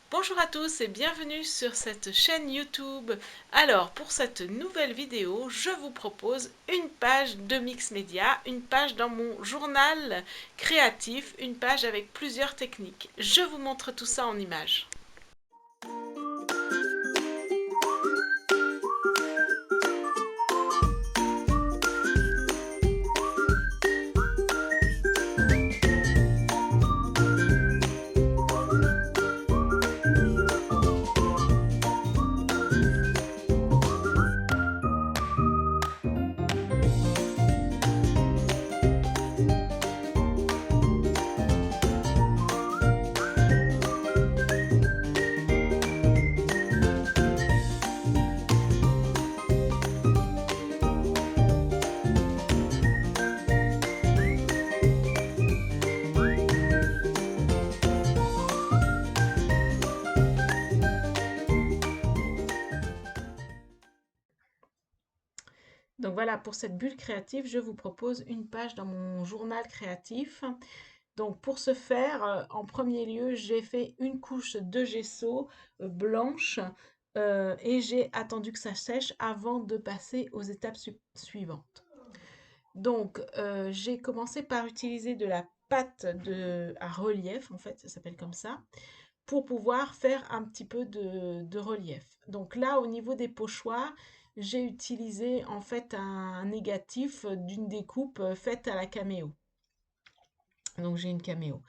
Bonjour à tous et bienvenue sur cette chaîne YouTube. Alors pour cette nouvelle vidéo, je vous propose une page de Mix Media, une page dans mon journal créatif, une page avec plusieurs techniques. Je vous montre tout ça en images. Donc voilà, pour cette bulle créative, je vous propose une page dans mon journal créatif. Donc pour ce faire, en premier lieu, j'ai fait une couche de gesso blanche et j'ai attendu que ça sèche avant de passer aux étapes suivantes. Donc j'ai commencé par utiliser de la pâte à relief, en fait, ça s'appelle comme ça, pour pouvoir faire un petit peu de relief. Donc là, au niveau des pochoirs, j'ai utilisé en fait un négatif d'une découpe faite à la caméo. Donc j'ai une caméo.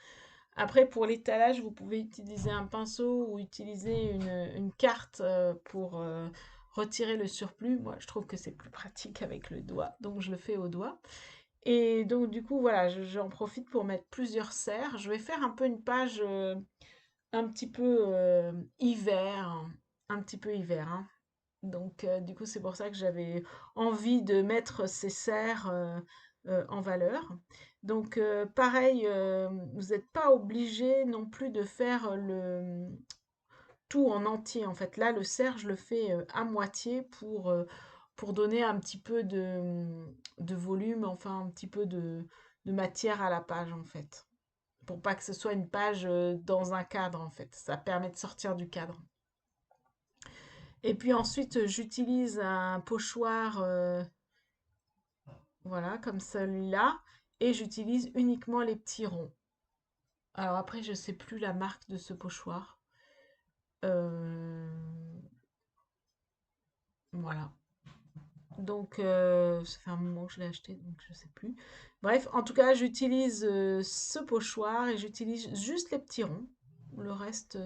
Après, pour l'étalage, vous pouvez utiliser un pinceau ou utiliser une carte pour retirer le surplus. Moi, je trouve que c'est plus pratique avec le doigt, donc je le fais au doigt. Et donc, du coup, voilà, j'en profite pour mettre plusieurs serres. Je vais faire un peu une page un petit peu hiver, un petit peu hiver, hein. Donc, du coup, c'est pour ça que j'avais envie de mettre ces serres en valeur. Donc, pareil, vous n'êtes pas obligé non plus de faire tout en entier. En fait, là, le cerf, je le fais à moitié pour donner un petit peu de volume, enfin, un petit peu de matière à la page, en fait. Pour pas que ce soit une page dans un cadre, en fait. Ça permet de sortir du cadre. Et puis ensuite, j'utilise un pochoir, voilà, comme celui-là, et j'utilise uniquement les petits ronds. Alors après, je sais plus la marque de ce pochoir. Euh, voilà. Donc, ça fait un moment que je l'ai acheté, donc je sais plus. Bref, en tout cas, j'utilise ce pochoir et j'utilise juste les petits ronds. Le reste,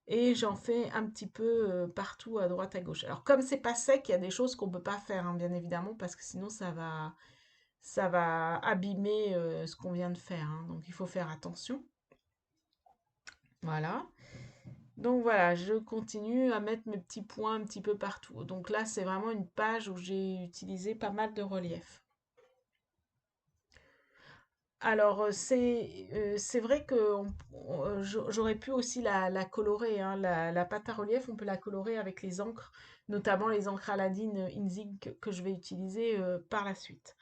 et j'en fais un petit peu partout à droite à gauche. Alors comme c'est pas sec, il y a des choses qu'on peut pas faire, hein, bien évidemment, parce que sinon ça va abîmer ce qu'on vient de faire, hein. Donc il faut faire attention. Voilà. Donc voilà, je continue à mettre mes petits points un petit peu partout. Donc là, c'est vraiment une page où j'ai utilisé pas mal de relief. Alors, c'est vrai que j'aurais pu aussi la colorer, hein. La pâte à relief, on peut la colorer avec les encres, notamment les encres Aladine Inzink que je vais utiliser par la suite.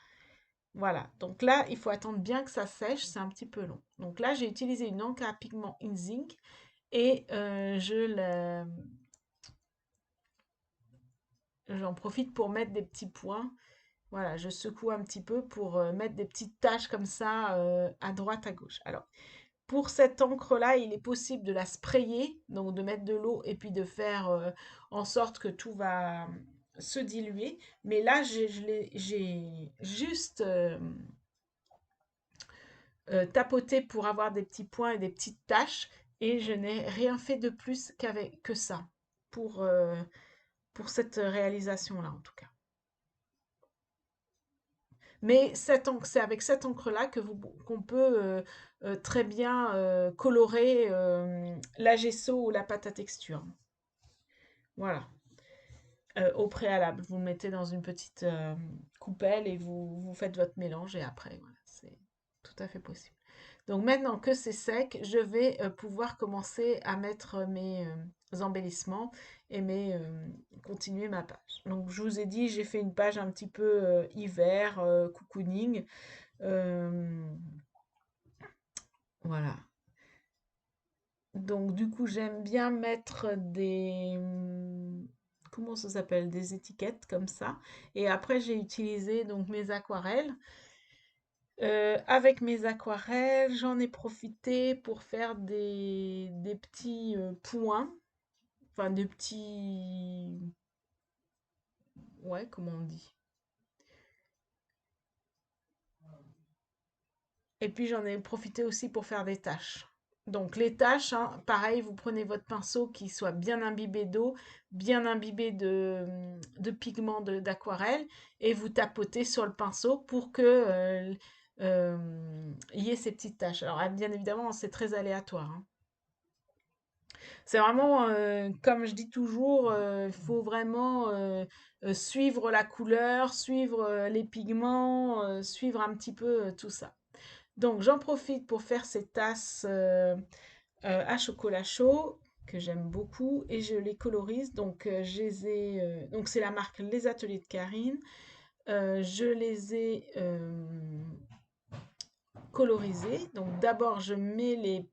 Voilà, donc là, il faut attendre bien que ça sèche, c'est un petit peu long. Donc là, j'ai utilisé une encre à pigment Inzink et j'en profite pour mettre des petits points. Voilà, je secoue un petit peu pour mettre des petites taches comme ça à droite, à gauche. Alors, pour cette encre-là, il est possible de la sprayer, donc de mettre de l'eau et puis de faire en sorte que tout va se diluer. Mais là, j'ai juste tapoté pour avoir des petits points et des petites taches et je n'ai rien fait de plus que ça pour, euh, pour cette réalisation-là en tout cas. Mais c'est avec cette encre-là qu'on peut très bien colorer la gesso ou la pâte à texture. Voilà. Au préalable, vous le mettez dans une petite coupelle et vous faites votre mélange et après, voilà, c'est tout à fait possible. Donc maintenant que c'est sec, je vais pouvoir commencer à mettre mes embellissements et continuer ma page. Donc je vous ai dit, j'ai fait une page un petit peu hiver, cocooning. Euh, voilà. Donc du coup, j'aime bien mettre des... comment ça s'appelle? Des étiquettes comme ça. Et après, j'ai utilisé donc mes aquarelles. Avec mes aquarelles, j'en ai profité pour faire des petits points, enfin des petits... Ouais, comment on dit? Et puis j'en ai profité aussi pour faire des taches. Donc les taches, hein, pareil, vous prenez votre pinceau qui soit bien imbibé d'eau, bien imbibé de pigments d'aquarelle, et vous tapotez sur le pinceau pour que il y ait ces petites taches. Alors bien évidemment, c'est très aléatoire, hein. C'est vraiment, comme je dis toujours, il faut vraiment suivre la couleur, suivre les pigments, suivre un petit peu tout ça. Donc j'en profite pour faire ces tasses à chocolat chaud que j'aime beaucoup et je les colorise. Donc donc c'est la marque Les Ateliers de Karine. Je les ai colorisées. Donc d'abord je mets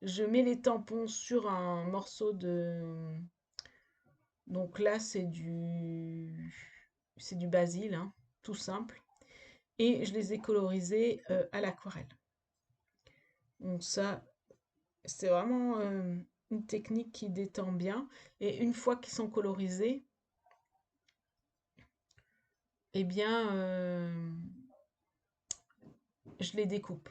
les tampons sur un morceau de... Donc là c'est du basil, hein, tout simple. Et je les ai colorisés à l'aquarelle. Donc ça, c'est vraiment une technique qui détend bien. Et une fois qu'ils sont colorisés, eh bien, je les découpe.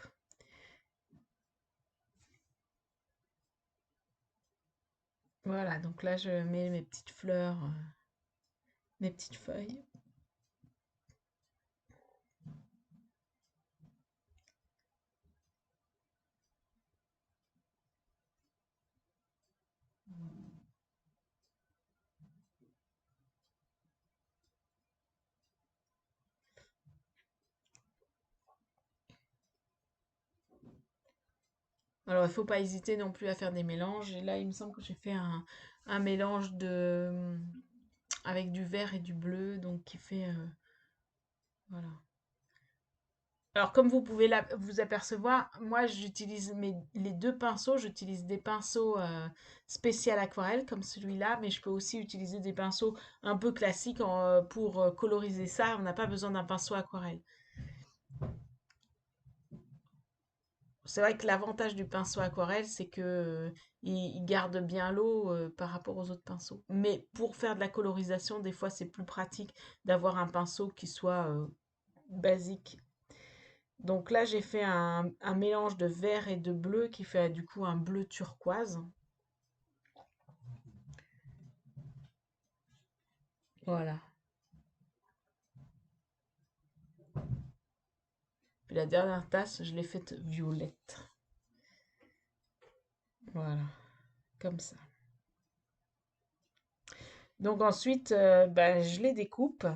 Voilà, donc là, je mets mes petites fleurs, mes petites feuilles. Alors, il ne faut pas hésiter non plus à faire des mélanges. Et là, il me semble que j'ai fait un mélange avec du vert et du bleu, donc qui fait... voilà. Alors, comme vous pouvez vous apercevoir, moi j'utilise les deux pinceaux. J'utilise des pinceaux spécial aquarelle comme celui-là, mais je peux aussi utiliser des pinceaux un peu classiques pour coloriser ça. On n'a pas besoin d'un pinceau aquarelle. C'est vrai que l'avantage du pinceau aquarelle, c'est que il garde bien l'eau par rapport aux autres pinceaux. Mais pour faire de la colorisation, des fois c'est plus pratique d'avoir un pinceau qui soit basique. Donc là, j'ai fait un mélange de vert et de bleu qui fait du coup un bleu turquoise. Voilà. Puis la dernière tasse, je l'ai faite violette. Voilà, comme ça. Donc ensuite, ben, je les découpe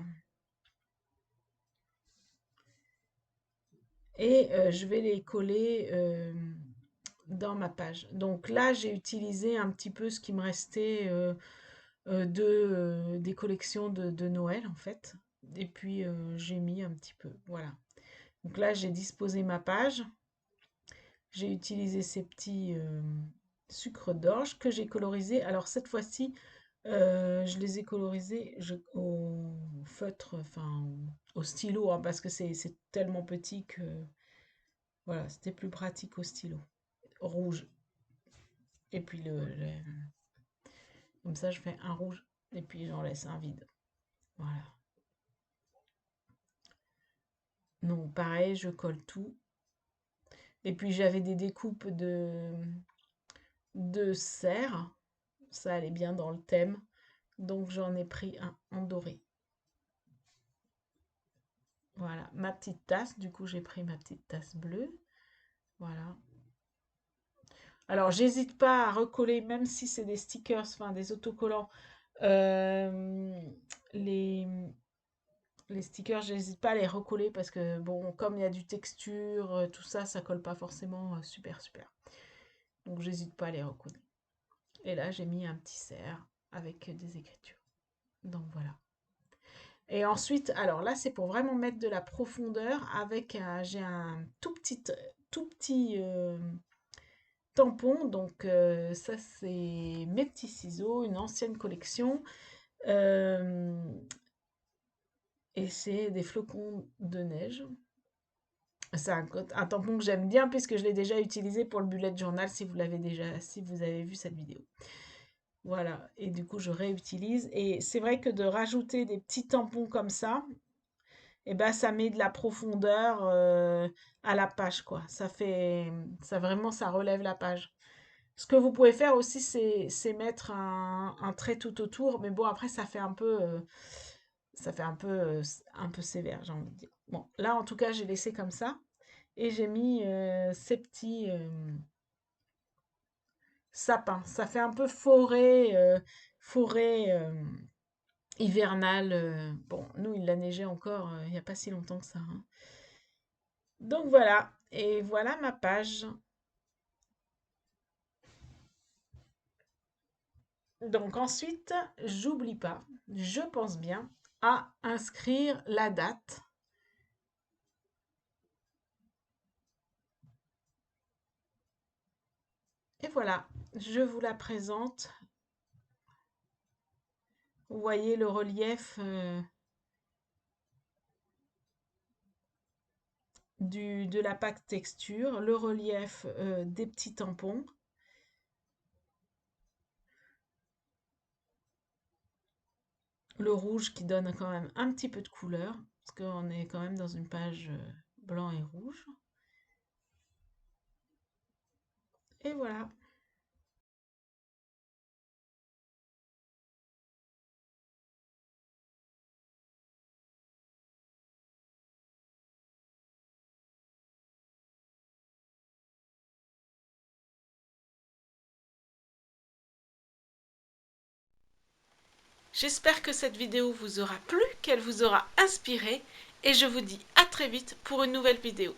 et je vais les coller dans ma page. Donc là, j'ai utilisé un petit peu ce qui me restait des collections de Noël en fait. Et puis j'ai mis un petit peu, voilà. Donc là, j'ai disposé ma page. J'ai utilisé ces petits sucres d'orge que j'ai colorisés. Alors cette fois-ci, je les ai colorisés au feutre, enfin au stylo, hein, parce que c'est tellement petit que voilà, c'était plus pratique au stylo. Rouge. Et puis comme ça, je fais un rouge et puis j'en laisse un vide. Voilà. Donc pareil, je colle tout. Et puis j'avais des découpes de cerfs. Ça allait bien dans le thème. Donc j'en ai pris un en doré. Voilà, ma petite tasse. Du coup, j'ai pris ma petite tasse bleue. Voilà. Alors, j'hésite pas à recoller, même si c'est des stickers, enfin des autocollants. euh, les, les stickers, j'hésite pas à les recoller parce que, bon, comme il y a du texture, tout ça, ça colle pas forcément super, super. Donc, j'hésite pas à les recoller. Et là, j'ai mis un petit cerf avec des écritures. Donc, voilà. Et ensuite, alors là, c'est pour vraiment mettre de la profondeur avec j'ai un tout petit tampons. Donc ça c'est mes petits ciseaux, une ancienne collection. Et c'est des flocons de neige. C'est un tampon que j'aime bien puisque je l'ai déjà utilisé pour le bullet journal si vous avez vu cette vidéo. Voilà, et du coup je réutilise. Et c'est vrai que de rajouter des petits tampons comme ça, et ben ça met de la profondeur à la page, quoi. Ça vraiment, ça relève la page. Ce que vous pouvez faire aussi, c'est mettre un trait tout autour, mais bon, après, ça fait un peu sévère, j'ai envie de dire. Bon, là, en tout cas, j'ai laissé comme ça, et j'ai mis ces petits sapins. Ça fait un peu forêt hivernale. Bon, nous, il a neigé encore il n'y a pas si longtemps que ça, hein. Donc voilà, et voilà ma page. Donc ensuite, j'oublie pas, je pense bien à inscrire la date. Et voilà, je vous la présente. Vous voyez le relief de la pâte texture, le relief des petits tampons, le rouge qui donne quand même un petit peu de couleur, parce qu'on est quand même dans une page blanc et rouge. Et voilà. J'espère que cette vidéo vous aura plu, qu'elle vous aura inspiré, et je vous dis à très vite pour une nouvelle vidéo.